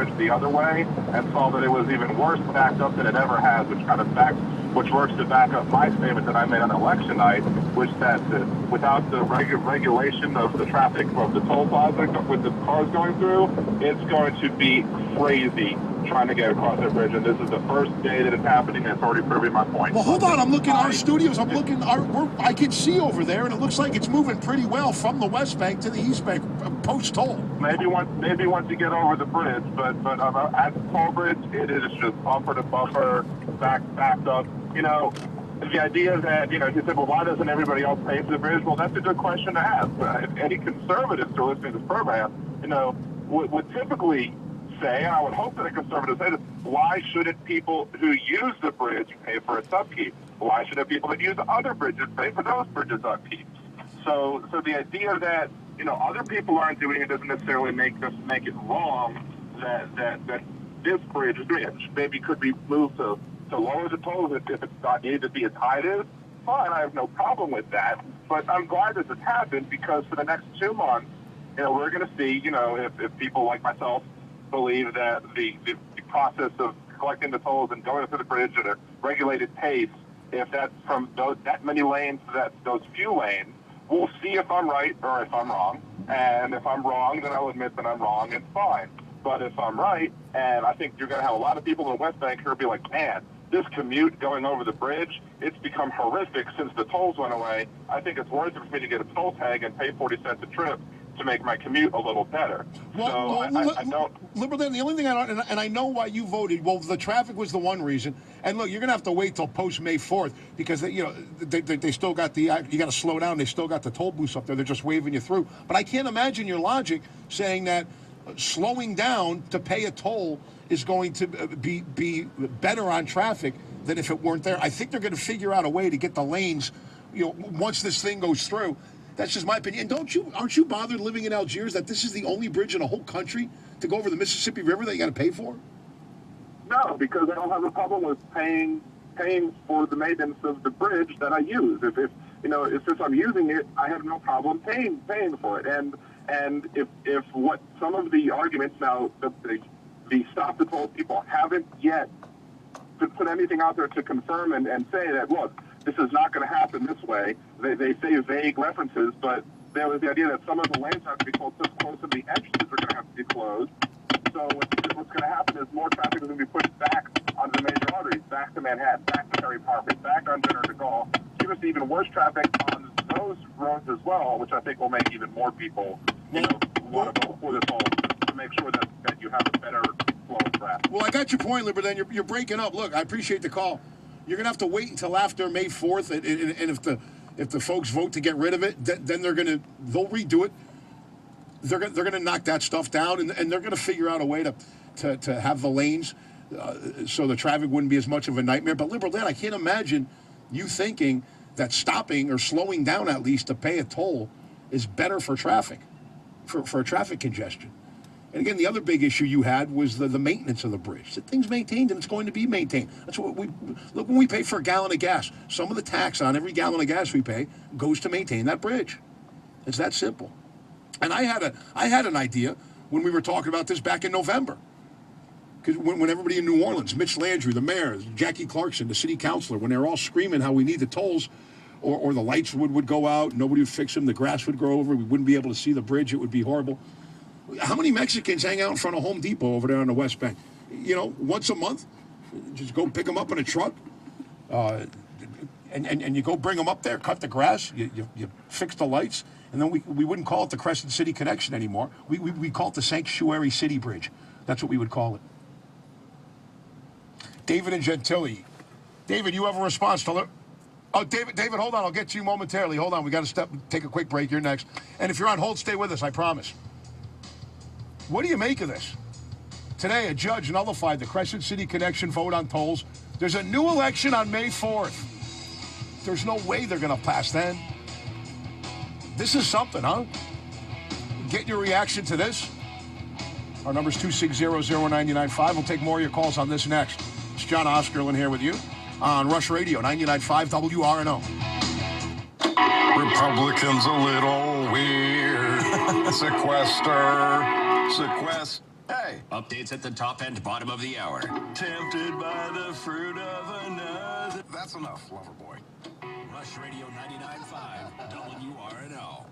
bridge the other way and saw that it was even worse backed up than it ever has, which works to back up my statement that I made on election night, which that without the regulation of the traffic of the toll plaza with the cars going through, it's going to be crazy trying to get across that bridge. And this is the first day that it's happening, and it's already proving my point. Well, hold on. I'm looking at our studios. I can see over there, and it looks like it's moving pretty well from the West Bank to the East Bank post-toll. Maybe once you get over the bridge, but at the toll bridge, it is just bumper to bumper, backed up. You know, the idea that, you said, well, why doesn't everybody else pay for the bridge? Well, that's a good question to ask. If any conservatives who are listening to this program, would typically say, and I would hope that a conservative say this, why shouldn't people who use the bridge pay for its upkeep? Why shouldn't people that use other bridges pay for those bridges' upkeep? So the idea that, other people aren't doing it doesn't necessarily make it wrong that this bridge maybe could be moved to lower the tolls if it's not needed to be as high as it is. Fine, I have no problem with that. But I'm glad this has happened, because for the next 2 months, we're going to see, if people like myself believe that the process of collecting the tolls and going through the bridge at a regulated pace, if that's from that many lanes to those few lanes, we'll see if I'm right or if I'm wrong. And if I'm wrong, then I'll admit that I'm wrong, and fine. But if I'm right, and I think you're going to have a lot of people in the West Bank who will be like, man, this commute going over the bridge, it's become horrific since the tolls went away. I think it's worth it for me to get a toll tag and pay 40 cents a trip to make my commute a little better. I don't... Liberal Dan, the only thing I don't, and I know why you voted, well, the traffic was the one reason. And look, you're going to have to wait till post-May 4th, because, they still got you got to slow down. They still got the toll booths up there. They're just waving you through. But I can't imagine your logic saying that slowing down to pay a toll is going to be better on traffic than if it weren't there. I think they're going to figure out a way to get the lanes, once this thing goes through. That's just my opinion. And aren't you bothered living in Algiers that this is the only bridge in the whole country to go over the Mississippi River that you got to pay for? No, because I don't have a problem with paying for the maintenance of the bridge that I use. Since I'm using it, I have no problem paying for it. And if what some of the arguments now, the stop the toll people haven't yet put anything out there to confirm and say that, look, this is not going to happen this way. They say vague references, but there was the idea that some of the lanes have to be closed so close to the entrances are going to have to be closed. So what's going to happen is more traffic is going to be pushed back onto the major arteries, back to Manhattan, back to Ferry Parkway, back on General de Gaulle. Give us even worse traffic on those roads as well, which I think will make even more people want to go for this whole to make sure that you have a better flow of traffic. Well, I got your point, Liberty. You're breaking up. Look, I appreciate the call. You're going to have to wait until after May 4th, and if the folks vote to get rid of it, then they'll redo it. They're going to knock that stuff down, and they're going to figure out a way to have the lanes so the traffic wouldn't be as much of a nightmare. But Liberal Dan, I can't imagine you thinking that stopping or slowing down at least to pay a toll is better for traffic, for traffic congestion. And again, the other big issue you had was the maintenance of the bridge. The thing's maintained, and it's going to be maintained. That's what look when we pay for a gallon of gas. Some of the tax on every gallon of gas we pay goes to maintain that bridge. It's that simple. And I had an idea when we were talking about this back in November. Because when everybody in New Orleans, Mitch Landrieu, the mayor, Jackie Clarkson, the city councilor, when they were all screaming how we need the tolls, or the lights would go out, nobody would fix them, the grass would grow over, we wouldn't be able to see the bridge, it would be horrible. How many Mexicans hang out in front of Home Depot over there on the West Bank? Once a month, just go pick them up in a truck, and you go bring them up there, cut the grass, you fix the lights, and then we wouldn't call it the Crescent City Connection anymore. We call it the Sanctuary City Bridge. That's what we would call it. David and Gentilly. David, you have a response to... Oh, David, hold on. I'll get to you momentarily. Hold on. We got to take a quick break. You're next. And if you're on hold, stay with us, I promise. What do you make of this? Today, a judge nullified the Crescent City Connection vote on tolls. There's a new election on May 4th. There's no way they're going to pass then. This is something, huh? Get your reaction to this. Our number's 260-0995. We'll take more of your calls on this next. It's John Oskerlin here with you on Rush Radio, 99.5 WRNO. Republicans a little weird. Sequester. Hey. Updates at the top and bottom of the hour. Tempted by the fruit of another. That's enough, Loverboy. Rush Radio 99.5 WRNO.